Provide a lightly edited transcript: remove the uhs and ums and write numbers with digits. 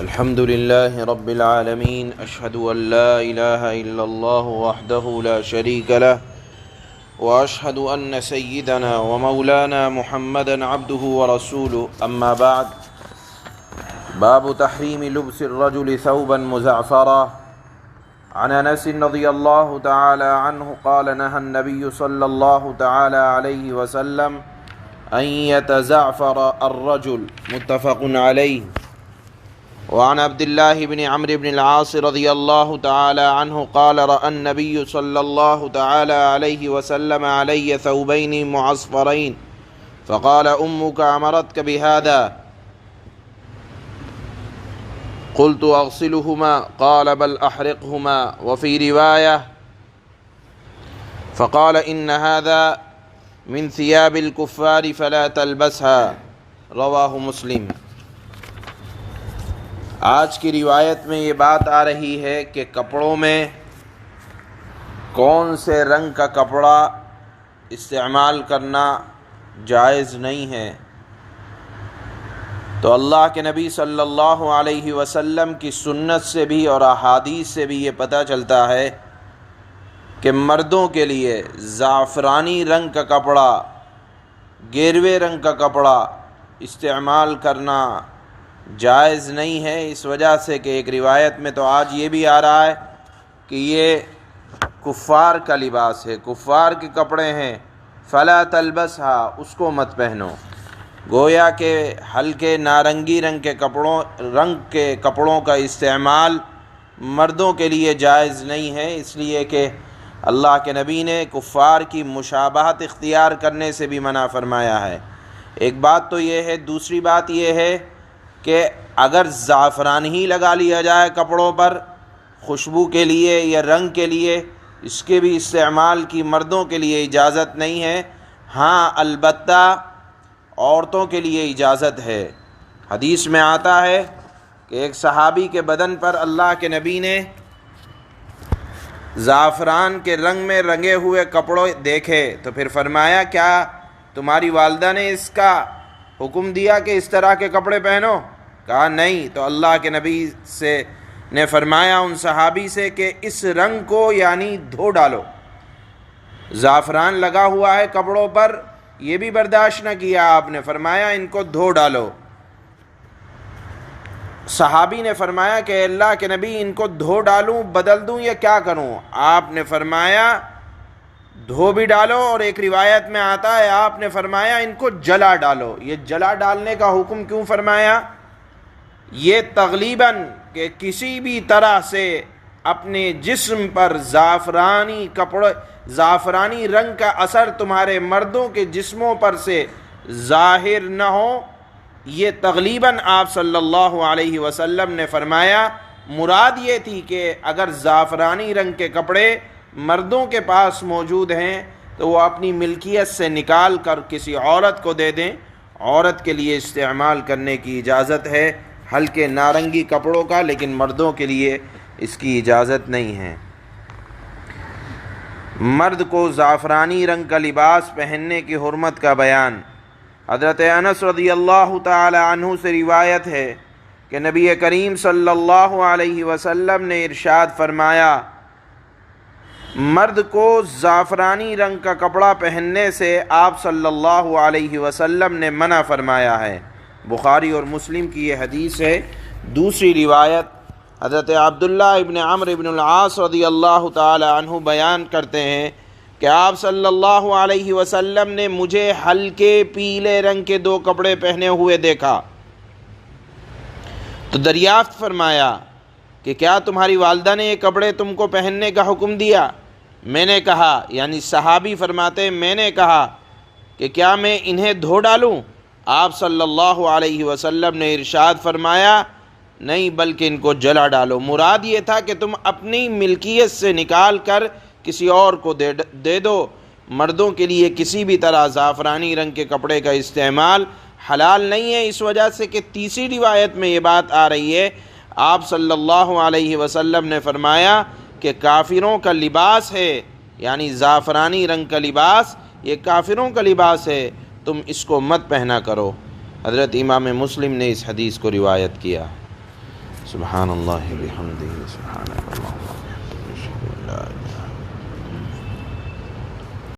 الحمد لله رب العالمين أشهد أن لا إله إلا الله وحده لا شريك له وأشهد أن سيدنا ومولانا محمدا عبده ورسوله أما بعد باب تحريم لبس الرجل ثوبا مزعفرا عن أنس رضي الله تعالى عنه قال نهى النبي صلى الله تعالى عليه وسلم أن يتزعفر الرجل متفق عليه وعن عبد الله بن عمرو بن العاص رضي الله تعالى عنه قال رأى النبي صلى الله تعالى عليه وسلم علي ثوبين معصفرين فقال أمك أمرتك بهذا قلت أغسلهما قال بل أحرقهما وفي رواية فقال إن هذا من ثياب الكفار فلا تلبسها رواہ مسلم۔ آج کی روایت میں یہ بات آ رہی ہے کہ کپڑوں میں کون سے رنگ کا کپڑا استعمال کرنا جائز نہیں ہے، تو اللہ کے نبی صلی اللہ علیہ وسلم کی سنت سے بھی اور احادیث سے بھی یہ پتہ چلتا ہے کہ مردوں کے لیے زعفرانی رنگ کا کپڑا، گیروے رنگ کا کپڑا استعمال کرنا جائز نہیں ہے، اس وجہ سے کہ ایک روایت میں تو آج یہ بھی آ رہا ہے کہ یہ کفار کا لباس ہے، کفار کے کپڑے ہیں، فلا تلبسھا، اس کو مت پہنو۔ گویا کہ ہلکے نارنگی رنگ کے کپڑوں کا استعمال مردوں کے لیے جائز نہیں ہے، اس لیے کہ اللہ کے نبی نے کفار کی مشابہت اختیار کرنے سے بھی منع فرمایا ہے۔ ایک بات تو یہ ہے، دوسری بات یہ ہے کہ اگر زعفران ہی لگا لیا جائے کپڑوں پر خوشبو کے لیے یا رنگ کے لیے، اس کے بھی استعمال کی مردوں کے لیے اجازت نہیں ہے، ہاں البتہ عورتوں کے لیے اجازت ہے۔ حدیث میں آتا ہے کہ ایک صحابی کے بدن پر اللہ کے نبی نے زعفران کے رنگ میں رنگے ہوئے کپڑے دیکھے تو پھر فرمایا کیا تمہاری والدہ نے اس کا حکم دیا کہ اس طرح کے کپڑے پہنو؟ کہا نہیں، تو اللہ کے نبی نے فرمایا ان صحابی سے کہ اس رنگ کو یعنی دھو ڈالو۔ زعفران لگا ہوا ہے کپڑوں پر، یہ بھی برداشت نہ کیا آپ نے، فرمایا ان کو دھو ڈالو۔ صحابی نے فرمایا کہ اللہ کے نبی ان کو دھو ڈالوں، بدل دوں یا کیا کروں؟ آپ نے فرمایا دھو بھی ڈالو، اور ایک روایت میں آتا ہے آپ نے فرمایا ان کو جلا ڈالو۔ یہ جلا ڈالنے کا حکم کیوں فرمایا؟ یہ تغلیباً کہ کسی بھی طرح سے اپنے جسم پر زعفرانی رنگ کا اثر تمہارے مردوں کے جسموں پر سے ظاہر نہ ہو، یہ تغلیباً آپ صلی اللہ علیہ وسلم نے فرمایا۔ مراد یہ تھی کہ اگر زعفرانی رنگ کے کپڑے مردوں کے پاس موجود ہیں تو وہ اپنی ملکیت سے نکال کر کسی عورت کو دے دیں، عورت کے لیے استعمال کرنے کی اجازت ہے ہلکے نارنگی کپڑوں کا، لیکن مردوں کے لیے اس کی اجازت نہیں ہے۔ مرد کو زعفرانی رنگ کا لباس پہننے کی حرمت کا بیان۔ حضرت انس رضی اللہ تعالی عنہ سے روایت ہے کہ نبی کریم صلی اللہ علیہ وسلم نے ارشاد فرمایا مرد کو زعفرانی رنگ کا کپڑا پہننے سے آپ صلی اللہ علیہ وسلم نے منع فرمایا ہے۔ بخاری اور مسلم کی یہ حدیث ہے۔ دوسری روایت حضرت عبداللہ ابن عمرو ابن العاص رضی اللہ تعالی عنہ بیان کرتے ہیں کہ آپ صلی اللہ علیہ وسلم نے مجھے ہلکے پیلے رنگ کے 2 کپڑے پہنے ہوئے دیکھا تو دریافت فرمایا کہ کیا تمہاری والدہ نے یہ کپڑے تم کو پہننے کا حکم دیا؟ میں نے کہا، یعنی صحابی فرماتے میں نے کہا کہ کیا میں انہیں دھو ڈالوں؟ آپ صلی اللہ علیہ وسلم نے ارشاد فرمایا نہیں بلکہ ان کو جلا ڈالو۔ مراد یہ تھا کہ تم اپنی ملکیت سے نکال کر کسی اور کو دے دو۔ مردوں کے لیے کسی بھی طرح زعفرانی رنگ کے کپڑے کا استعمال حلال نہیں ہے، اس وجہ سے کہ تیسری روایت میں یہ بات آ رہی ہے آپ صلی اللہ علیہ وسلم نے فرمایا کہ کافروں کا لباس ہے، یعنی زعفرانی رنگ کا لباس یہ کافروں کا لباس ہے، تم اس کو مت پہنا کرو۔ حضرت امام مسلم نے اس حدیث کو روایت کیا۔ سبحان اللہ بحمدہ سبحان اللہ.